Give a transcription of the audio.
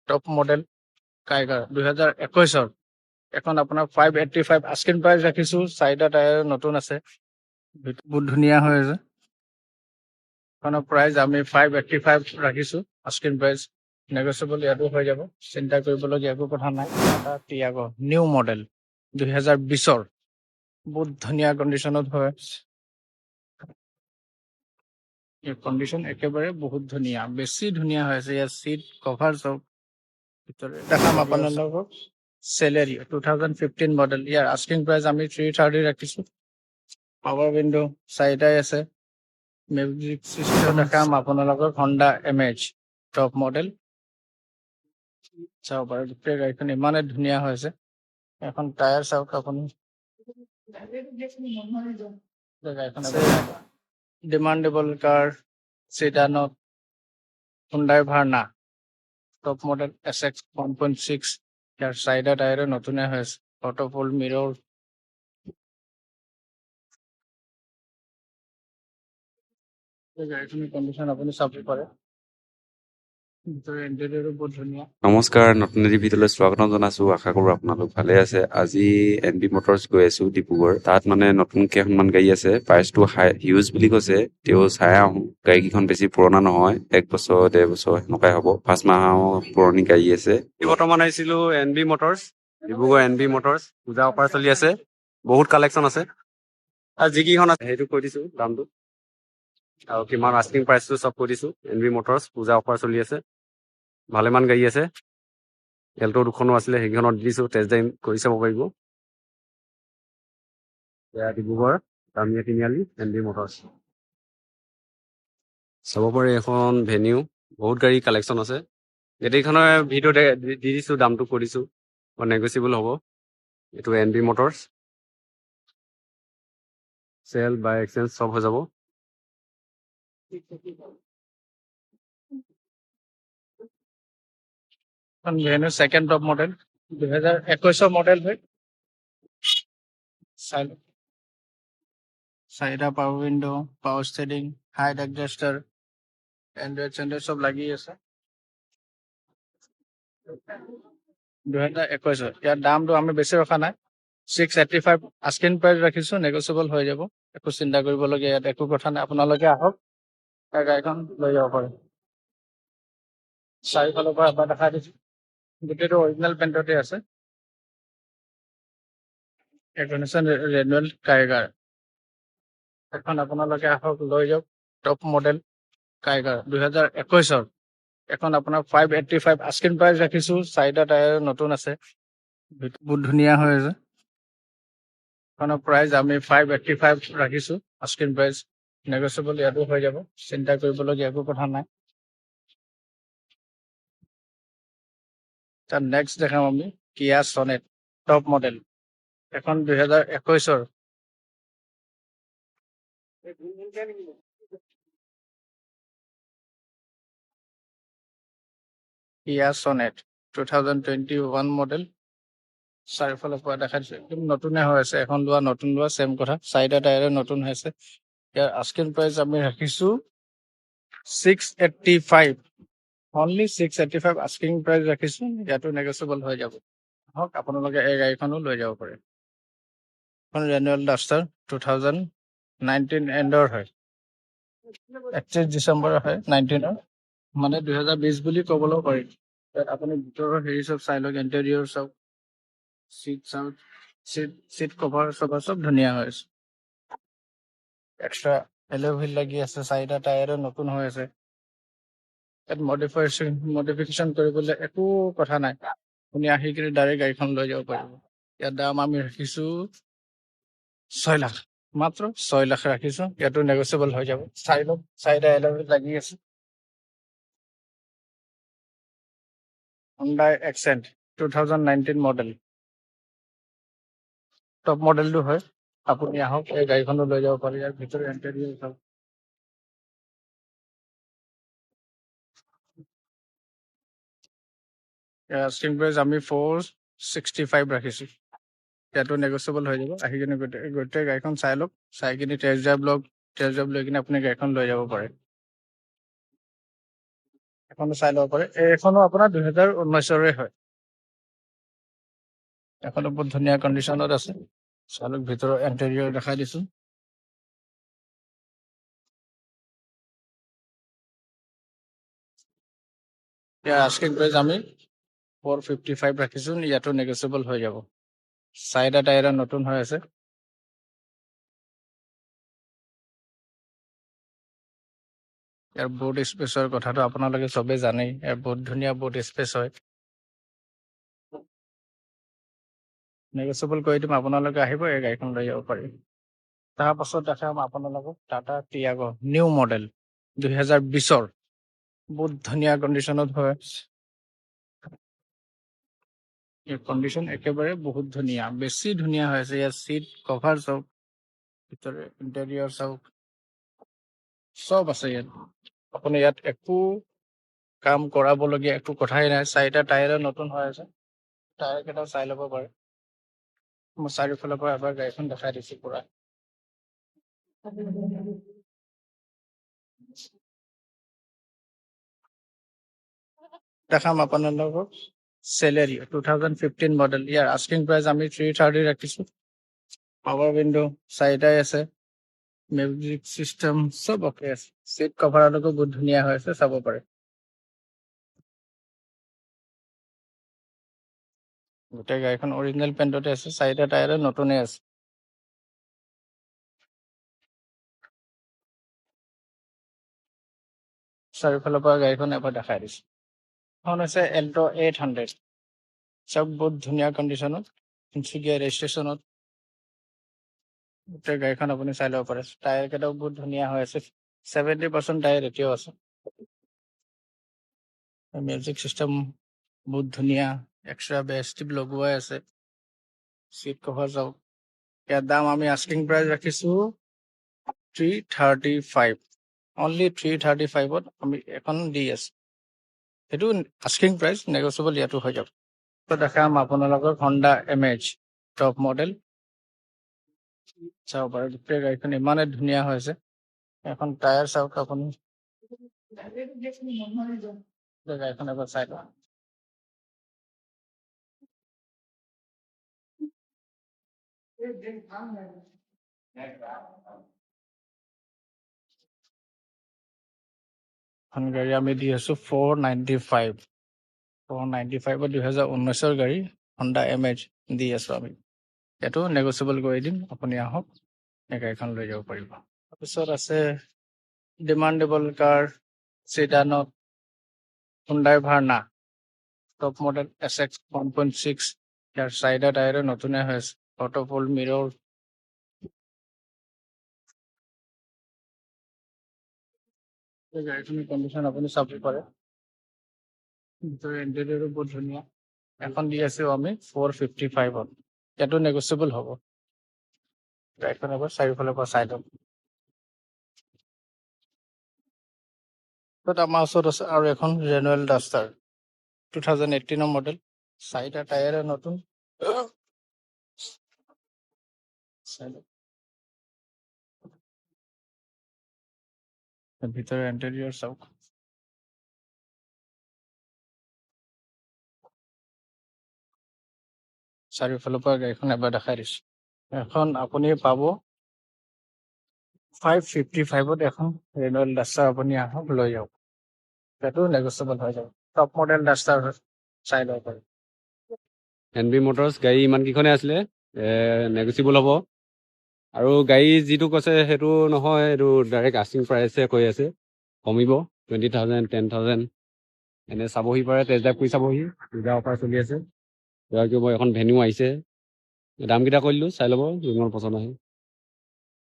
Top model কাইগাৰ 2021-ৰ এখন আপোনাৰ 585 asking price ৰাখিছো। 4টা টায়াৰ নতুন আছে, বহুত ধুনীয়া হৈ আছে। এখনৰ প্ৰাইচ আমি 585 ৰাখিছো আস্কিং প্ৰাইচ, নেগোচিয়েবল ইয়াতো হৈ যাব, চিন্তা কৰিবলগীয়া একো কথা নাই। টাটা টিয়াগো নিউ মডেল 2020-ৰ বহুত ধুনীয়া কণ্ডিশ্যনত হয়। এই কণ্ডিশ্যন একেবাৰে বহুত ধুনীয়া, বেছি ধুনীয়া হৈ আছে। ইয়াৰ চিট কভাৰ চব ভিতৰে দেখাম আপোনালোকক। চেলেৰি 2015 মডেল, ইয়াৰ আস্কিং প্ৰাইচ আমি 330 ৰাখিছো। পাৱাৰ উইণ্ডো 4টাই আছে। মিউজিক চিষ্টেম দেখাম আপোনালোকক। হণ্ডা এমএইচ টপ মডেল চাব পাৰে। গোটেই গাড়ীখন ইমানে ধুনীয়া হৈছে। এখন টায়াৰ চাওক আপুনি। ডিমাণ্ডেবল কাৰ চিডানত হুণ্ডাই ভাৰ্না টপ মডেল SX 1.6, ইয়াৰ 4টা টায়াৰে নতুনে হৈ আছে। অটোফোল্ড মিৰৰ গাড়ীখনৰ কণ্ডিশ্যন আপুনি চাব পাৰে। ভিতৰৰ ইণ্টেৰিয়ৰো বহুত ধুনীয়া। নমস্কাৰ, নতুন এটি ভিডিঅ'লৈ স্বাগতম জনাইছোঁ। আশা কৰোঁ আপোনালোক ভালে আছে। আজি NB মটৰ্ছ গৈ আছোঁ ডিব্ৰুগড়। তাত মানে নতুন কেইখনমান গাড়ী আছে, প্ৰাইচটো হিউজ বুলি কৈছে। তেওঁ চাই আহোঁ, গাড়ীকেইখন বেছি পুৰণা নহয়, 1 বছৰ 1.5 বছৰ সেনেকুৱাই হ'ব। 5 মাহৰ পুৰণি গাড়ী আছে। বৰ্তমান আহিছিলোঁ NB Motors, Dibrugarh NB Motors. পূজা অফাৰ চলি আছে, বহুত কালেকশ্যন আছে। আৰু যিকেইখন আছে সেইটো কৈ দিছোঁ দামটো, আৰু কিমান আস্কিং প্ৰাইচটো চব কৈ দিছোঁ। NB মটৰ্ছ পূজা অফাৰ চলি আছে, ভালেমান গাড়ী আছে। এল্টো 2খনো আছিলে, সেইকেইখনত দিছোঁ, টেষ্ট ড্ৰাইভ কৰি চাব পাৰিব। এয়া ডিব্ৰুগড় কামিয়া তিনিআলি NB মটৰ্ছ চাব পাৰে। এখন ভেনিউ, বহুত গাড়ী কালেকশ্যন আছে। গোটেইখনৰ ভিডিঅ'তে দি দিছোঁ, দামটো কৈ দিছোঁ, নেগচিয়েবল হ'ব। এইটো NB motors, sell by exchange চব হৈ যাব। Venue second top model 2021 model হয়। 4টা power window, power steering, height adjuster, android চেণ্ড্ৰইড চব লাগি আছে। 2021, ইয়াৰ দামটো আমি বেছি ৰখা নাই, 685 আস্কিং প্ৰাইচ ৰাখিছো, নেগচিয়েবল হৈ যাব, একো চিন্তা কৰিবলগীয়া ইয়াত একো কথা নাই। আপোনালোকে আহক, গাড়ীখন লৈ যাব পাৰে। চাৰিওফালৰ পৰা এবাৰ দেখাই দিছো, গোটেইটো অৰিজিনেল পেইণ্টতে আছে। এখন আছে ৰেনুৱেল কাইগাৰ, এখন আপোনালোকে আহক লৈ যাওক। টপ মডেল কাইগাৰ 2021-ৰ এখন আপোনাৰ 585 আস্কিং প্ৰাইচ ৰাখিছো। 4টা টায়াৰ নতুন আছে, বহুত ধুনীয়া হৈ আছে। এখনৰ প্ৰাইচ আমি 585 ৰাখিছো আস্কিং প্ৰাইচ, নেগচিয়েবল ইয়াতো হৈ যাব, চিন্তা কৰিবলগীয়া একো কথা নাই। তাৰ নেক্সট দেখাম আমি কিয়া সনেট টপ মডেল, এখন 2021-ৰ। কিয়া সনেট 2021 মডেল, চাৰিওফালৰ পৰা দেখাইছো, একদম নতুনে হৈ আছে। এখন লোৱা নতুন লোৱা চেম কথা, 4টা টায়াৰে নতুন হৈছে। ইয়াৰ আস্কিং প্ৰাইচ আমি ৰাখিছো 685, অনলি 685 আস্কিং প্ৰাইচ ৰাখিছো, ইয়াতো নেগচিয়েবল হৈ যাব। হওক, আপোনালোকে এই গাড়ীখনো লৈ যাব পাৰে। এখন ৰেনুৱেল ডাষ্টাৰ 2019 এণ্ডৰ হয়, 31 ডিচেম্বৰ হয় 19-ৰ, মানে 2020 বুলি ক'বলৈ পাৰি। ইয়াত আপুনি ভিতৰৰ হেৰি চব চাই লওক, ইণ্টেৰিয়ৰ চব, চিট কভাৰ চব ধুনীয়া হৈ আছে। এক্সট্ৰা এলয় হুইল লাগি আছে, 4টা টায়াৰো নতুন হৈ আছে। ইয়াত মডিফিকেশ্যন কৰিবলৈ একো কথা নাই, আপুনি আহি কিনে ডাইৰেক্ট গাড়ীখন লৈ যাব পাৰিব। ইয়াৰ দাম আমি ৰাখিছো 6 লাখ, মাত্ৰ 6 লাখ ৰাখিছো, ইয়াতো নেগচিয়েবল হৈ যাব। 4টা এলয় হুইল লাগি আছে। Hyundai Accent 2019 মডেল, টপ মডেলটো হয়। আপুনি আহক, এই গাড়ীখনো লৈ যাব পাৰে। ইয়াৰ ভিতৰৰ ইণ্টেৰিয়ৰ চব, আস্কিং প্ৰাইচ আমি 465 ৰাখিছো, ইয়াতো নেগচিয়েবল হৈ যাব। আহি কিনে গোটেই গাড়ীখন চাই লওক, চাই কিনে টেষ্ট ড্ৰাইভ লৈ কিনে আপুনি গাড়ীখন লৈ যাব পাৰে। এখনো চাই ল'ব পাৰে। এইখনো আপোনাৰ 2019ৰে হয়। এখনো বহুত ধুনীয়া কণ্ডিশ্যনত আছে। চালক ভিতৰৰ ইণ্টেৰিয়ৰ দেখাই দিছোঁ। ইয়াৰ আস্কিং প্ৰাইচ আমি 455 ৰাখিছোঁ। ইয়াতো নেগচিয়েবল হৈ যাব। চাৰিটা টায়াৰ নতুন হৈ আছে। ইয়াৰ বুট স্পেচৰ কথাটো আপোনালোকে চবেই জানেই। ইয়াৰ বহুত ধুনীয়া বুট স্পেচ হয়। নেগচিয়েবল কৰি দিম, আপোনালোকে আহিব, এই গাড়ীখন লৈ যাব পাৰিম। তাৰ পাছত দেখাম আপোনালোকক টাটা টিয়াগো নিউ মডেল 2020ৰ। বহুত ধুনীয়া কণ্ডিশ্যনত হয়। এই কণ্ডিশ্যন একেবাৰে বহুত ধুনীয়া, বেছি ধুনীয়া হৈ আছে। ইয়াৰ চিট কভাৰ চাওক, ভিতৰে ইণ্টেৰিয়ৰ চাওক, চব আছে ইয়াত। আপুনি ইয়াত একো কাম কৰাবলগীয়া একো কথাই নাই। চাৰিটা টায়াৰ নতুন হৈ আছে। টায়াৰ কেইটাও চাই ল'ব পাৰে। মই চাৰিওফালৰ পৰা এবাৰ গাড়ীখন দেখাই দিছোঁ পুৰা। দেখাম আপোনালোকক চেলেৰি 2015 মডেল। ইয়াৰ আস্কিং প্ৰাইচ আমি 330 ৰাখিছোঁ। পাৱাৰ উইণ্ডো চাৰিটাই আছে। মিউজিক চিষ্টেম চব অকে আছে। চিট কভাৰলৈকে বহুত ধুনীয়া হৈ আছে, চাব পাৰে। গোটেই গাড়ীখন অৰিজিনেল পেইণ্টতে আছে। চাৰিটা টায়াৰ নতুনে আছে। চাৰিওফালৰ পৰা গাড়ীখন এবাৰ দেখাই দিছোঁ। এখন হৈছে এল্ট' 800। চব বহুত ধুনীয়া কণ্ডিশ্যনত, তিনিচুকীয়া ৰেজিষ্ট্ৰেশ্যনত। গোটেই গাড়ীখন আপুনি চাই ল'ব পাৰে। টায়াৰ কেইটাও বহুত ধুনীয়া হৈ আছে। 70% টায়াৰ এতিয়াও আছে। মিউজিক চিষ্টেম বহুত ধুনীয়া, এক্সট্ৰা বেছ টিপ লগোৱাই আছে। চিট কভাৰ চাওক। ইয়াৰ দাম আমি আস্কিং প্ৰাইচ ৰাখিছোঁ 335। অনলি 335ত আমি এখন দি আছোঁ। সেইটো আস্কিং প্ৰাইচ, নেগচিয়েবল ইয়াতো হৈ যাব। তো দেখাম আপোনালোকক হণ্ডা এমেজ টপ মডেল। চাব পাৰে গোটেই গাড়ীখন ইমানেই ধুনীয়া হৈছে। এখন টায়াৰ চাওক আপুনি, গাড়ীখন এবাৰ চাই লওক। এখন গাড়ী আমি দি আছোঁ 495। 495ত 2019ৰ গাড়ী হণ্ডা এমেজ দি আছোঁ আমি। এইটো নেগচিয়েবল কৰি দিম, আপুনি আহক, এই গাড়ীখন লৈ যাব পাৰিব। তাৰপিছত আছে ডিমাণ্ডেবল কাৰ চিডানত হুণ্ডাই ভাৰ্না টপ মডেল SX 1.6। ইয়াৰ চাৰিটা টায়াৰ নতুনে হৈ আছে। অটোফোল্ড মিৰৰ, গাড়ীখনৰ কণ্ডিশ্যন আপুনি চাব পাৰে। ভিতৰৰ ইণ্টেৰিয়ৰো বহুত ধুনীয়া। এখন দি আছোঁ আমি 455ত। ইয়াতো নেগচিয়েবল হ'ব। গাড়ীখন এবাৰ চাৰিওফালৰ পৰা চাই লওক। আমাৰ ওচৰত আছে আৰু এখন ৰেনুৱেল ডাষ্টাৰ 2018 মডেল। চাৰিটা টায়াৰ নতুন। চাই লওক। ভিতৰৰ ইণ্টেৰিয়ৰ চাওক। চাৰিওফালৰ পৰা গাড়ীখন এবাৰ দেখাই দিছোঁ। এখন আপুনি পাব 555ত এখন ৰেনুৱেল ডাষ্টাৰ। আপুনি আহক, লৈ যাওক। সেইটো নেগচিয়েবল হৈ যাব। টপ মডেল ডাষ্টাৰ চাই ল'ব পাৰে। NB মটৰ্ছ গাড়ী ইমানকেইখনে আছিলে, নেগচিয়েবল হ'ব। আৰু গাড়ী যিটো কৈছে সেইটো নহয়, এইটো ডাইৰেক্ট আস্কিং প্ৰাইচে কৈ আছে। কমিব 20,000 10,000 এনে চাবহি পাৰে, টেষ্ট ড্ৰাইভ কৰি চাবহি। পূজা অফাৰ চলি আছে। কিবা কিবি এখন ভেনিউ আহিছে, দামকেইটা কৈ দিলোঁ, চাই ল'ব, যোনৰ পচন্দ আহে।